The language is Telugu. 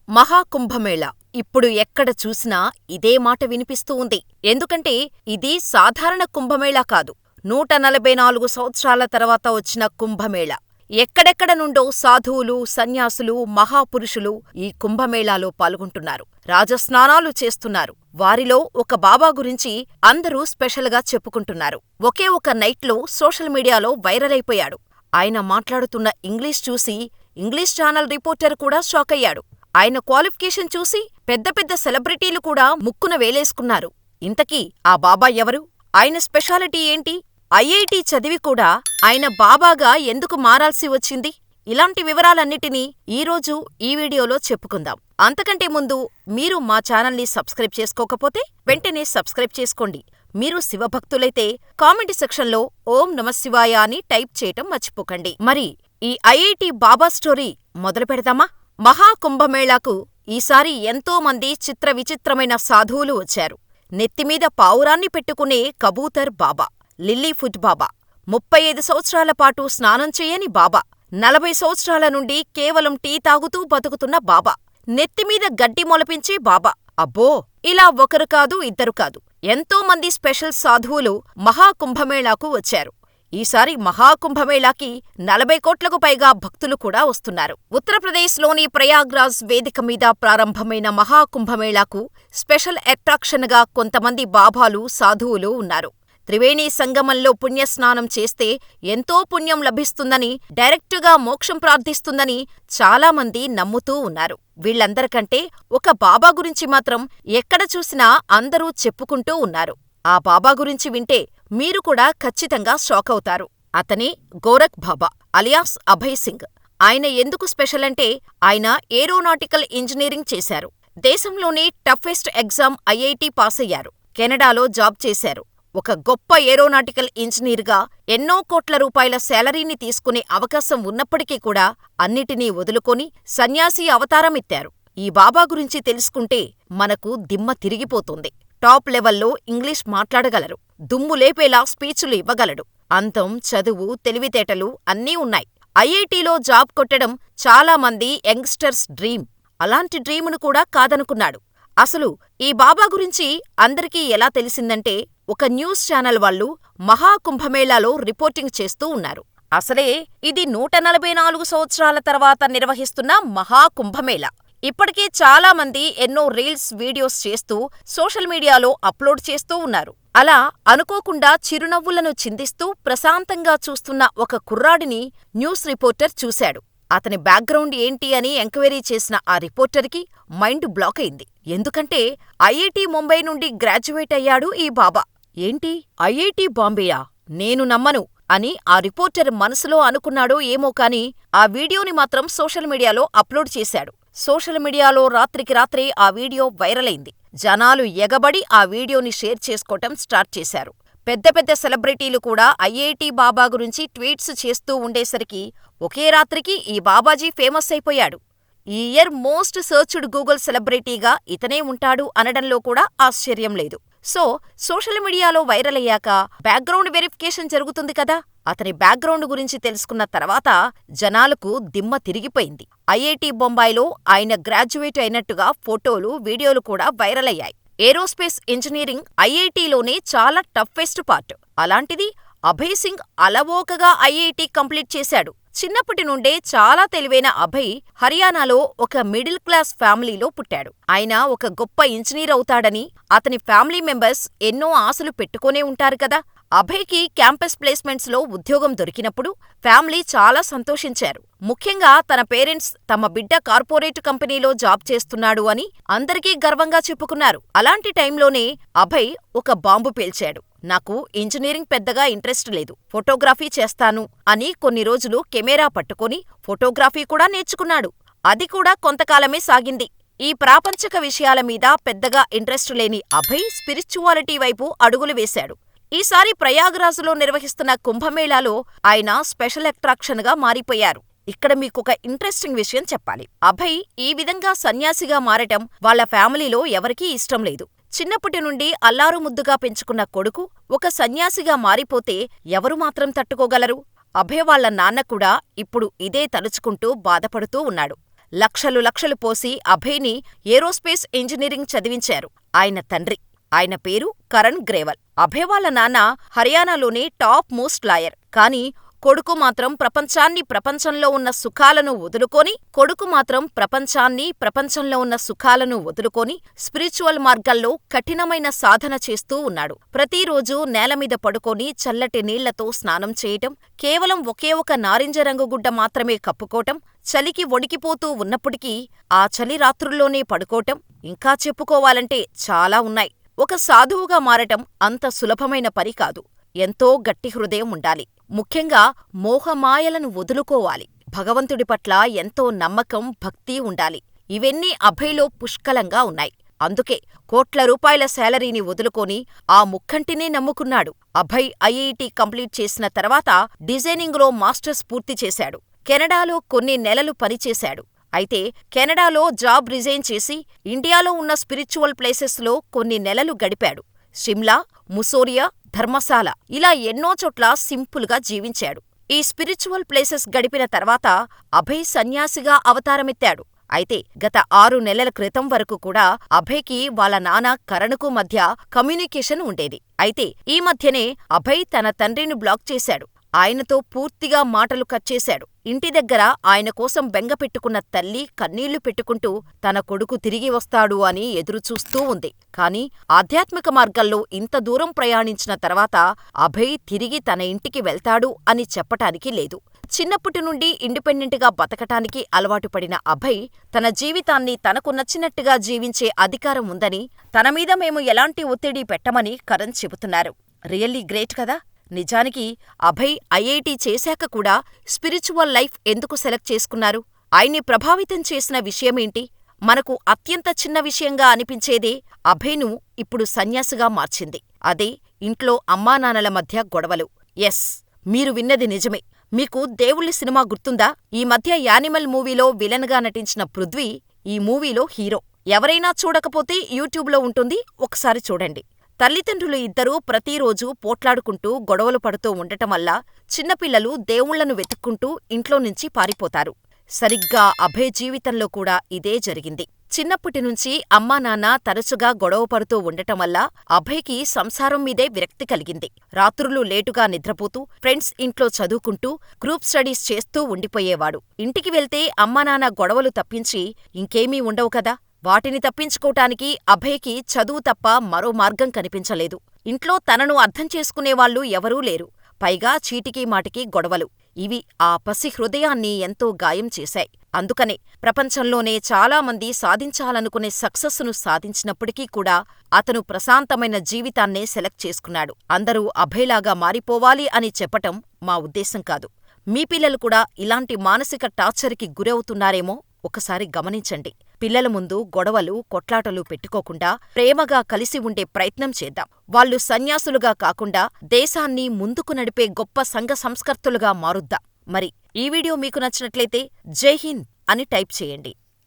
మహాకుంభమేళా ఇప్పుడు ఎక్కడ చూసినా ఇదే మాట వినిపిస్తూ ఉంది. ఎందుకంటే ఇది సాధారణ కుంభమేళా కాదు. 144 సంవత్సరాల తర్వాత వచ్చిన కుంభమేళా. ఎక్కడెక్కడ నుండో సాధువులు, సన్యాసులు, మహాపురుషులు ఈ కుంభమేళాలో పాల్గొంటున్నారు. రాజస్నానాలు చేస్తున్నారు. వారిలో ఒక బాబా గురించి అందరూ స్పెషల్గా చెప్పుకుంటున్నారు. ఒకే ఒక నైట్లో సోషల్ మీడియాలో వైరల్ అయిపోయాడు. ఆయన మాట్లాడుతున్న ఇంగ్లీష్ చూసి ఇంగ్లీష్ ఛానల్ రిపోర్టర్ కూడా షాకయ్యాడు. ఆయన క్వాలిఫికేషన్ చూసి పెద్ద పెద్ద సెలబ్రిటీలు కూడా ముక్కున వేలేసుకున్నారు. ఇంతకీ ఆ బాబా ఎవరు? ఆయన స్పెషాలిటీ ఏంటి? ఐఐటి చదివి కూడా ఆయన బాబాగా ఎందుకు మారాల్సి వచ్చింది? ఇలాంటి వివరాలన్నిటినీ ఈరోజు ఈ వీడియోలో చెప్పుకుందాం. అంతకంటే ముందు మీరు మా ఛానల్ని సబ్స్క్రైబ్ చేసుకోకపోతే వెంటనే సబ్స్క్రైబ్ చేసుకోండి. మీరు శివభక్తులైతే కామెంట్ సెక్షన్లో ఓం నమఃశివాయ అని టైప్ చేయటం మర్చిపోకండి. మరి ఈ ఐఐటి బాబా స్టోరీ మొదలు పెడదామా? మహాకుంభమేళాకు ఈసారి ఎంతో మంది చిత్ర విచిత్రమైన సాధువులు వచ్చారు. నెత్తిమీద పావురాన్ని పెట్టుకునే కబూతర్ బాబా, లిల్లీఫుట్ బాబా, 35 సంవత్సరాల పాటు స్నానం చేయని బాబా, 40 సంవత్సరాల నుండి కేవలం టీ తాగుతూ బతుకుతున్న బాబా, నెత్తిమీద గడ్డి మొలపించే బాబా. అబ్బో, ఇలా ఒకరు కాదు, ఇద్దరు కాదు, ఎంతో మంది స్పెషల్ సాధువులు మహాకుంభమేళాకు వచ్చారు. ఈసారి మహాకుంభమేళాకి 40 కోట్లకు పైగా భక్తులు కూడా వస్తున్నారు. ఉత్తరప్రదేశ్లోని ప్రయాగ్రాజ్ వేదిక మీద ప్రారంభమైన మహాకుంభమేళాకు స్పెషల్ అట్రాక్షన్గా కొంతమంది బాబాలు, సాధువులు ఉన్నారు. త్రివేణి సంగమంలో పుణ్యస్నానం చేస్తే ఎంతో పుణ్యం లభిస్తుందని, డైరెక్టుగా మోక్షం ప్రార్థిస్తుందని చాలామంది నమ్ముతూ ఉన్నారు. వీళ్లందరికంటే ఒక బాబా గురించి మాత్రం ఎక్కడ చూసినా అందరూ చెప్పుకుంటూ ఉన్నారు. ఆ బాబా గురించి వింటే మీరు కూడా ఖచ్చితంగా షాకవుతారు. అతనే గోరఖ్ బాబా అలియాస్ అభయ్ సింగ్. ఆయన ఎందుకు స్పెషల్ అంటే ఆయన ఏరోనాటికల్ ఇంజనీరింగ్ చేశారు. దేశంలోనే టఫెస్ట్ ఎగ్జామ్ ఐఐటి పాసయ్యారు. కెనడాలో జాబ్ చేశారు. ఒక గొప్ప ఏరోనాటికల్ ఇంజనీర్గా ఎన్నో కోట్ల రూపాయల శాలరీని తీసుకునే అవకాశం ఉన్నప్పటికీ కూడా అన్నిటినీ వదులుకొని సన్యాసి అవతారమెత్తారు. ఈ బాబా గురించి తెలుసుకుంటే మనకు దిమ్మ తిరిగిపోతుంది. టాప్ లెవెల్లో ఇంగ్లీష్ మాట్లాడగలరు. దుమ్ము లేపేలా స్పీచులు ఇవ్వగలడు. అంతం, చదువు, తెలివితేటలు అన్నీ ఉన్నాయి. ఐఐటిలో జాబ్ కొట్టడం చాలా మంది యంగ్స్టర్స్ డ్రీమ్. అలాంటి డ్రీమును కూడా కాదనుకున్నాడు. అసలు ఈ బాబా గురించి అందరికీ ఎలా తెలిసిందంటే ఒక న్యూస్ ఛానల్ వాళ్ళు మహాకుంభమేళాలో రిపోర్టింగ్ చేస్తూ ఉన్నారు. అసలే ఇది 144 సంవత్సరాల తర్వాత నిర్వహిస్తున్న మహాకుంభమేళా. ఇప్పటికే చాలా మంది ఎన్నో రీల్స్, వీడియోస్ చేస్తూ సోషల్ మీడియాలో అప్లోడ్ చేస్తూ ఉన్నారు. అలా అనుకోకుండా చిరునవ్వులను చిందిస్తూ ప్రశాంతంగా చూస్తున్న ఒక కుర్రాడిని న్యూస్ రిపోర్టర్ చూశాడు. అతని బ్యాక్గ్రౌండ్ ఏంటి అని ఎంక్వైరీ చేసిన ఆ రిపోర్టర్కి మైండ్ బ్లాక్ అయింది. ఎందుకంటే ఐఐటి ముంబై నుండి గ్రాడ్యుయేట్ అయ్యాడు ఈ బాబా. ఏంటి, ఐఐటి బాంబేయా? నేను నమ్మను అని ఆ రిపోర్టర్ మనసులో అనుకున్నాడో ఏమో కానీ ఆ వీడియోని మాత్రం సోషల్ మీడియాలో అప్లోడ్ చేశాడు. సోషల్ మీడియాలో రాత్రికి రాత్రే ఆ వీడియో వైరల్ అయింది. జనాలు ఎగబడి ఆ వీడియోని షేర్ చేసుకోవటం స్టార్ట్ చేశారు. పెద్ద పెద్ద సెలబ్రిటీలు కూడా ఐఐటి బాబా గురించి ట్వీట్స్ చేస్తూ ఉండేసరికి ఒకే రాత్రికి ఈ బాబాజీ ఫేమస్ అయిపోయాడు. ఈ ఇయర్ మోస్ట్ సర్చ్డ్ గూగుల్ సెలబ్రిటీగా ఇతనే ఉంటాడు అనడంలో కూడా ఆశ్చర్యం లేదు. సో సోషల్ మీడియాలో వైరల్ అయ్యాక బ్యాక్గ్రౌండ్ వెరిఫికేషన్ జరుగుతుంది కదా. అతని బ్యాక్గ్రౌండ్ గురించి తెలుసుకున్న తర్వాత జనాలకు దిమ్మ తిరిగిపోయింది. ఐఐటి బొంబాయిలో ఆయన గ్రాడ్యుయేట్ అయినట్టుగా ఫోటోలు, వీడియోలు కూడా వైరల్ అయ్యాయి. ఏరోస్పేస్ ఇంజనీరింగ్ ఐఐటిలోనే చాలా టఫెస్ట్ పార్ట్. అలాంటిది అభయ్ సింగ్ అలవోకగా ఐఐటి కంప్లీట్ చేశాడు. చిన్నప్పటి నుండే చాలా తెలివైన అభయ్ హర్యానాలో ఒక మిడిల్ క్లాస్ ఫ్యామిలీలో పుట్టాడు. ఆయన ఒక గొప్ప ఇంజనీర్ అవుతాడని అతని ఫ్యామిలీ మెంబర్స్ ఎన్నో ఆశలు పెట్టుకునే ఉంటారు కదా. అభయ్కి క్యాంపస్ ప్లేస్మెంట్స్లో ఉద్యోగం దొరికినప్పుడు ఫ్యామిలీ చాలా సంతోషించారు. ముఖ్యంగా తన పేరెంట్స్ తమ బిడ్డ కార్పొరేట్ కంపెనీలో జాబ్ చేస్తున్నాడు అని అందరికీ గర్వంగా చెప్పుకున్నారు. అలాంటి టైంలోనే అభయ్ ఒక బాంబు పేల్చాడు. నాకు ఇంజనీరింగ్ పెద్దగా ఇంట్రెస్ట్ లేదు, ఫోటోగ్రఫీ చేస్తాను అని కొన్ని రోజులు కెమెరా పట్టుకొని ఫోటోగ్రఫీ కూడా నేర్చుకున్నాడు. అది కూడా కొంతకాలమే సాగింది. ఈ ప్రాపంచిక విషయాల మీద పెద్దగా ఇంట్రెస్ట్ లేని అభయ్ స్పిరిచువాలిటీ వైపు అడుగులు వేశాడు. ఈసారి ప్రయాగ్రాజ్లో నిర్వహిస్తున్న కుంభమేళాలో ఆయన స్పెషల్ అట్రాక్షన్గా మారిపోయారు. ఇక్కడ మీకొక ఇంట్రెస్టింగ్ విషయం చెప్పాలి. అభయ్ ఈ విధంగా సన్యాసిగా మారటం వాళ్ళ ఫ్యామిలీలో ఎవరికీ ఇష్టం లేదు. చిన్నప్పటి నుండి అల్లారుముద్దుగా పెంచుకున్న కొడుకు ఒక సన్యాసిగా మారిపోతే ఎవరు మాత్రం తట్టుకోగలరు? అభయ్ వాళ్ళ నాన్న కూడా ఇప్పుడు ఇదే తలుచుకుంటూ బాధపడుతూ ఉన్నాడు. లక్షలు లక్షలు పోసి అభయ్ని ఏరోస్పేస్ ఇంజనీరింగ్ చదివించారు ఆయన తండ్రి. ఆయన పేరు కరణ్ గ్రేవల్. అభయ్ వాళ్ళ నాన్న హర్యానాలోని టాప్ మోస్ట్ లాయర్. కానీ కొడుకు మాత్రం ప్రపంచంలో ఉన్న సుఖాలను వదులుకొని స్పిరిచువల్ మార్గాల్లో కఠినమైన సాధన చేస్తూ ఉన్నాడు. ప్రతిరోజూ నేలమీద పడుకొని చల్లటి నీళ్లతో స్నానం చేయటం, కేవలం ఒకే ఒక నారింజ రంగు గుడ్డ మాత్రమే కప్పుకోవటం, చలికి వణికిపోతూ ఉన్నప్పటికీ ఆ చలి రాత్రుల్లోనే పడుకోవటం, ఇంకా చెప్పుకోవాలంటే చాలా ఉన్నాయి. ఒక సాధువుగా మారటం అంత సులభమైన పని కాదు. ఎంతో గట్టి హృదయం ఉండాలి. ముఖ్యంగా మోహమాయలను వదులుకోవాలి. భగవంతుడి పట్ల ఎంతో నమ్మకం, భక్తి ఉండాలి. ఇవన్నీ అభయ్లో పుష్కలంగా ఉన్నాయి. అందుకే కోట్ల రూపాయల శాలరీని వదులుకొని ఆ ముక్కంటినే నమ్ముకున్నాడు. అభయ్ ఐఐటి కంప్లీట్ చేసిన తర్వాత డిజైనింగ్లో మాస్టర్స్ పూర్తి చేశాడు. కెనడాలో కొన్ని నెలలు పనిచేశాడు. అయితే కెనడాలో జాబ్ రిజైన్ చేసి ఇండియాలో ఉన్న స్పిరిచువల్ ప్లేసెస్లో కొన్ని నెలలు గడిపాడు. షిమ్లా, ముసోరియా, ధర్మశాల ఇలా ఎన్నో చోట్ల సింపుల్గా జీవించాడు. ఈ స్పిరిచువల్ ప్లేసెస్ గడిపిన తర్వాత అభయ్ సన్యాసిగా అవతారమెత్తాడు. అయితే గత 6 నెలల క్రితం వరకు కూడా అభయ్కి వాళ్ళ నాన్న కరణ్కు మధ్య కమ్యూనికేషన్ ఉండేది. అయితే ఈ మధ్యనే అభయ్ తన తండ్రిని బ్లాక్ చేశాడు. ఆయనతో పూర్తిగా మాటలు కట్ చేశాడు. ఇంటి దగ్గర ఆయన కోసం బెంగపెట్టుకున్న తల్లి కన్నీళ్లు పెట్టుకుంటూ తన కొడుకు తిరిగి వస్తాడు అని ఎదురుచూస్తూ ఉంది. కాని ఆధ్యాత్మిక మార్గంలో ఇంత దూరం ప్రయాణించిన తర్వాత అభయ్ తిరిగి తన ఇంటికి వెళ్తాడు అని చెప్పటానికి లేదు. చిన్నప్పటి నుండి ఇండిపెండెంట్గా బతకటానికి అలవాటు పడిన అభయ్ తన జీవితాన్ని తనకు నచ్చినట్టుగా జీవించే అధికారం ఉందని, తనమీద మేము ఎలాంటి ఒత్తిడి పెట్టమని కరణ్ చెబుతున్నారు. రియల్లీ గ్రేట్ కదా. నిజానికి అభయ్ ఐఐటి చేశాక కూడా స్పిరిచువల్ లైఫ్ ఎందుకు సెలెక్ట్ చేసుకున్నారు? ఆయన్ని ప్రభావితం చేసిన విషయమేంటి? మనకు అత్యంత చిన్న విషయంగా అనిపించేదే అభయ్ను ఇప్పుడు సన్యాసిగా మార్చింది. అదే ఇంట్లో అమ్మానాన్నల మధ్య గొడవలు. ఎస్, మీరు విన్నది నిజమే. మీకు దేవుళ్ళ సినిమా గుర్తుందా? ఈ మధ్య యానిమల్ మూవీలో విలన్గా నటించిన పృథ్వీ ఈ మూవీలో హీరో. ఎవరైనా చూడకపోతే యూట్యూబ్లో ఉంటుంది, ఒకసారి చూడండి. తల్లిదండ్రులు ఇద్దరూ ప్రతిరోజూ పోట్లాడుకుంటూ గొడవలు పడుతూ ఉండటం వల్ల చిన్నపిల్లలు దేవుళ్లను వెతుక్కుంటూ ఇంట్లో నుంచి పారిపోతారు. సరిగ్గా అభయ్ జీవితంలో కూడా ఇదే జరిగింది. చిన్నప్పటినుంచి అమ్మానాన్న తరచుగా గొడవ పడుతూ ఉండటం వల్ల అభయ్కి సంసారం మీదే విరక్తి కలిగింది. రాత్రులు లేటుగా నిద్రపోతూ, ఫ్రెండ్స్ ఇంట్లో చదువుకుంటూ, గ్రూప్ స్టడీస్ చేస్తూ ఉండిపోయేవాడు. ఇంటికి వెళ్తే అమ్మానాన్న గొడవలు తప్పించి ఇంకేమీ ఉండవు కదా. వాటిని తప్పించుకోటానికి అభయ్కి చదువు తప్ప మరో మార్గం కనిపించలేదు. ఇంట్లో తనను అర్థం చేసుకునేవాళ్లు ఎవరూ లేరు. పైగా చీటికీ మాటికీ గొడవలు. ఇవి ఆ పసి హృదయాన్ని ఎంతో గాయం చేశాయి. అందుకనే ప్రపంచంలోనే చాలామంది సాధించాలనుకునే సక్సెస్ను సాధించినప్పటికీ కూడా అతను ప్రశాంతమైన జీవితాన్నే సెలెక్ట్ చేసుకున్నాడు. అందరూ అభయ్లాగా మారిపోవాలి అని చెప్పటం మా ఉద్దేశం కాదు. మీ పిల్లలు కూడా ఇలాంటి మానసిక టార్చర్కి గురవుతున్నారేమో ఒకసారి గమనించండి. పిల్లల ముందు గొడవలు, కొట్లాటలు పెట్టుకోకుండా ప్రేమగా కలిసి ఉండే ప్రయత్నం చేద్దాం. వాళ్ళు సన్యాసులుగా కాకుండా దేశాన్ని ముందుకు నడిపే గొప్ప సంఘ సంస్కర్తలుగా మారుద్దాం. మరి ఈ వీడియో మీకు నచ్చినట్లయితే జై హింద్ అని టైప్ చేయండి.